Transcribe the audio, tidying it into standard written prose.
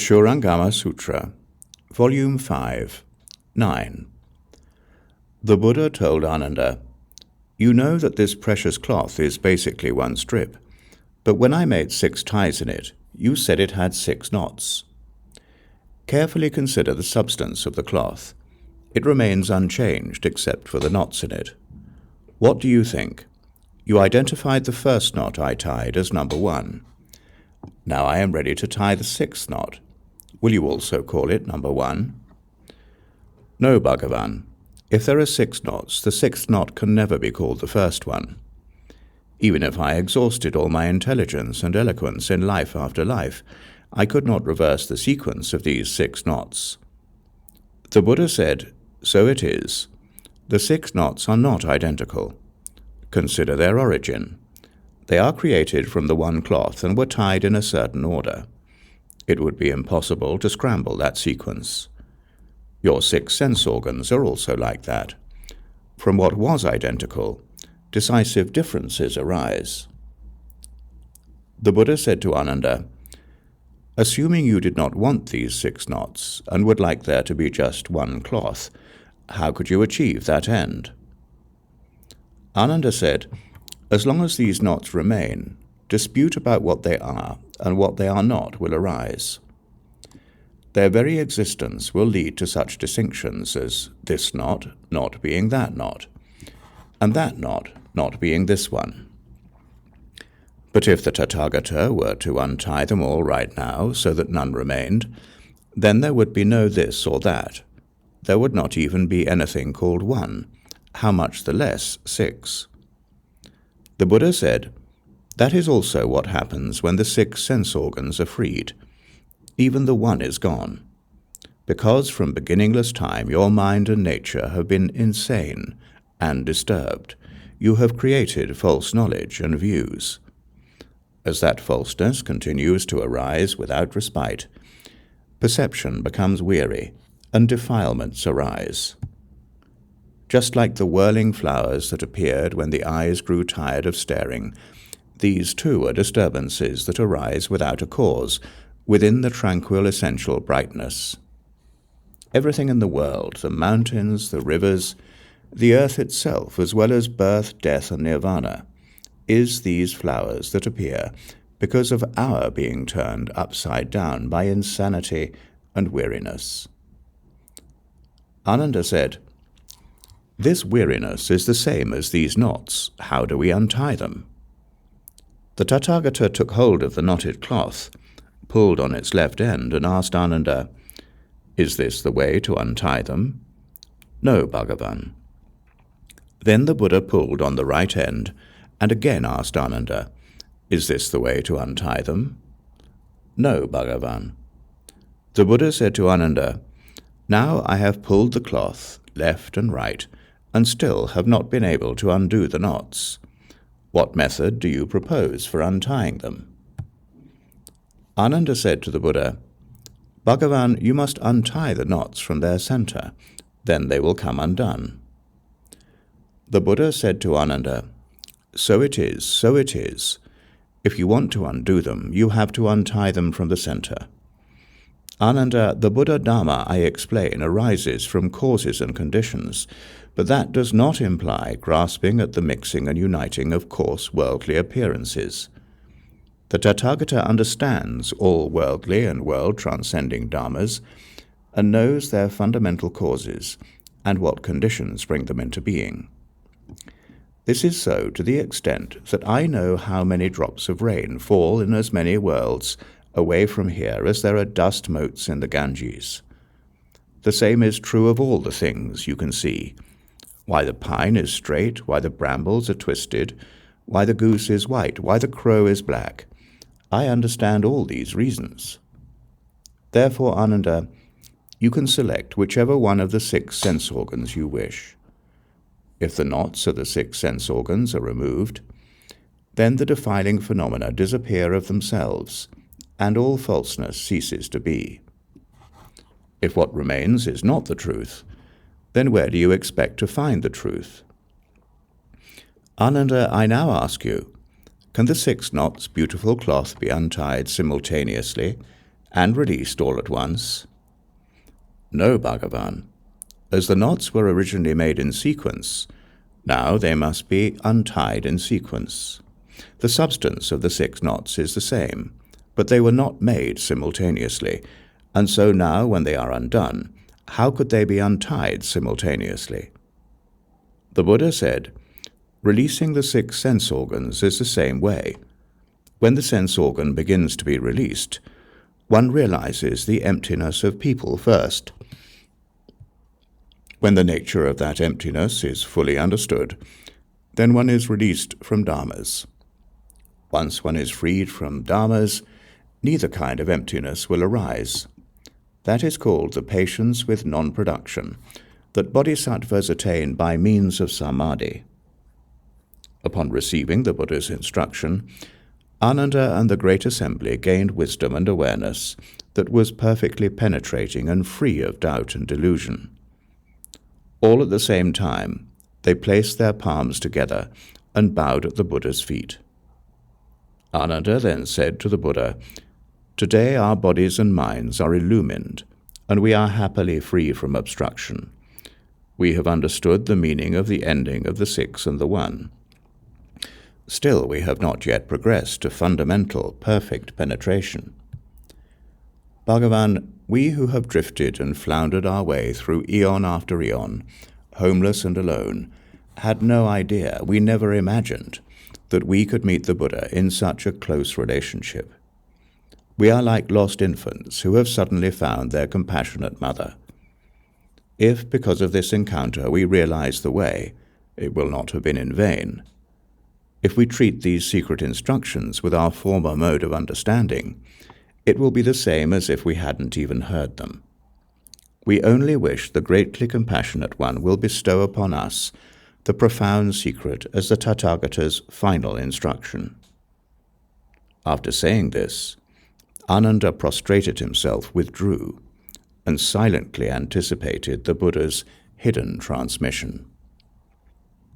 Surangama Sutra, Volume 5, 9. The Buddha told Ananda, "You know that this precious cloth is basically one strip, but when I made 6 ties in it, you said it had 6 knots. Carefully consider the substance of the cloth. It remains unchanged except for the knots in it. What do you think? You identified the first knot I tied as number 1. Now I am ready to tie the 6th knot. Will you also call it number 1? No, Bhagavan. If there are 6 knots, the 6th knot can never be called the first one. Even if I exhausted all my intelligence and eloquence in life after life, I could not reverse the sequence of these 6 knots." The Buddha said, "So it is. The 6 knots are not identical. Consider their origin. They are created from the one cloth and were tied in a certain order. It would be impossible to scramble that sequence. Your 6 sense organs are also like that. From what was identical, decisive differences arise." The Buddha said to Ananda, "Assuming you did not want these 6 knots and would like there to be just one cloth, how could you achieve that end?" Ananda said, "As long as these knots remain, dispute about what they are and what they are not will arise. Their very existence will lead to such distinctions as this knot not being that knot, and that knot not being this one. But if the Tathagata were to untie them all right now so that none remained, then there would be no this or that. There would not even be anything called 1, how much the less 6. The Buddha said, "That is also what happens when the 6 sense organs are freed. Even the 1 is gone. Because from beginningless time your mind and nature have been insane and disturbed. You have created false knowledge and views. As that falseness continues to arise without respite, perception becomes weary and defilements arise. Just like the whirling flowers that appeared when the eyes grew tired of staring, these too are disturbances that arise without a cause, within the tranquil essential brightness. Everything in the world, the mountains, the rivers, the earth itself, as well as birth, death, and nirvana, is these flowers that appear because of our being turned upside down by insanity and weariness." Ananda said, "This weariness is the same as these knots. How do we untie them?" The Tathagata took hold of the knotted cloth, pulled on its left end, and asked Ananda, "Is this the way to untie them?" "No, Bhagavan." Then the Buddha pulled on the right end, and again asked Ananda, "Is this the way to untie them?" "No, Bhagavan." The Buddha said to Ananda, "Now I have pulled the cloth, left and right, and still have not been able to undo the knots. What method do you propose for untying them?" Ananda said to the Buddha, "Bhagavan, you must untie the knots from their center, then they will come undone." The Buddha said to Ananda, "So it is, so it is. If you want to undo them, you have to untie them from the center. Ananda, the Buddha Dharma I explain arises from causes and conditions, but that does not imply grasping at the mixing and uniting of coarse worldly appearances. The Tathagata understands all worldly and world-transcending dharmas and knows their fundamental causes and what conditions bring them into being. This is so to the extent that I know how many drops of rain fall in as many worlds away from here as there are dust motes in the Ganges. The same is true of all the things you can see. Why the pine is straight, why the brambles are twisted, why the goose is white, why the crow is black. I understand all these reasons. Therefore, Ananda, you can select whichever one of the 6 sense organs you wish. If the knots of the 6 sense organs are removed, then the defiling phenomena disappear of themselves, and all falseness ceases to be. If what remains is not the truth, then where do you expect to find the truth? Ananda, I now ask you, can the 6 knots beautiful cloth be untied simultaneously, and released all at once? No, Bhagavan. As the knots were originally made in sequence, now they must be untied in sequence. The substance of the 6 knots is the same, but they were not made simultaneously, and so now when they are undone, how could they be untied simultaneously? The Buddha said, releasing the 6 sense organs is the same way. When the sense organ begins to be released, one realizes the emptiness of people first. When the nature of that emptiness is fully understood, then one is released from dharmas. Once one is freed from dharmas, neither kind of emptiness will arise. That is called the patience with non-production, that bodhisattvas attain by means of samadhi. Upon receiving the Buddha's instruction, Ananda and the Great Assembly gained wisdom and awareness that was perfectly penetrating and free of doubt and delusion. All at the same time, they placed their palms together and bowed at the Buddha's feet. Ananda then said to the Buddha, "Today our bodies and minds are illumined, and we are happily free from obstruction. We have understood the meaning of the ending of the 6 and the 1. Still, we have not yet progressed to fundamental, perfect penetration. Bhagavan, we who have drifted and floundered our way through eon after eon, homeless and alone, had no idea, we never imagined, that we could meet the Buddha in such a close relationship. We are like lost infants who have suddenly found their compassionate mother. If, because of this encounter, we realize the way, it will not have been in vain. If we treat these secret instructions with our former mode of understanding, it will be the same as if we hadn't even heard them. We only wish the greatly compassionate one will bestow upon us the profound secret as the Tathagata's final instruction." After saying this, Ananda prostrated himself, withdrew, and silently anticipated the Buddha's hidden transmission.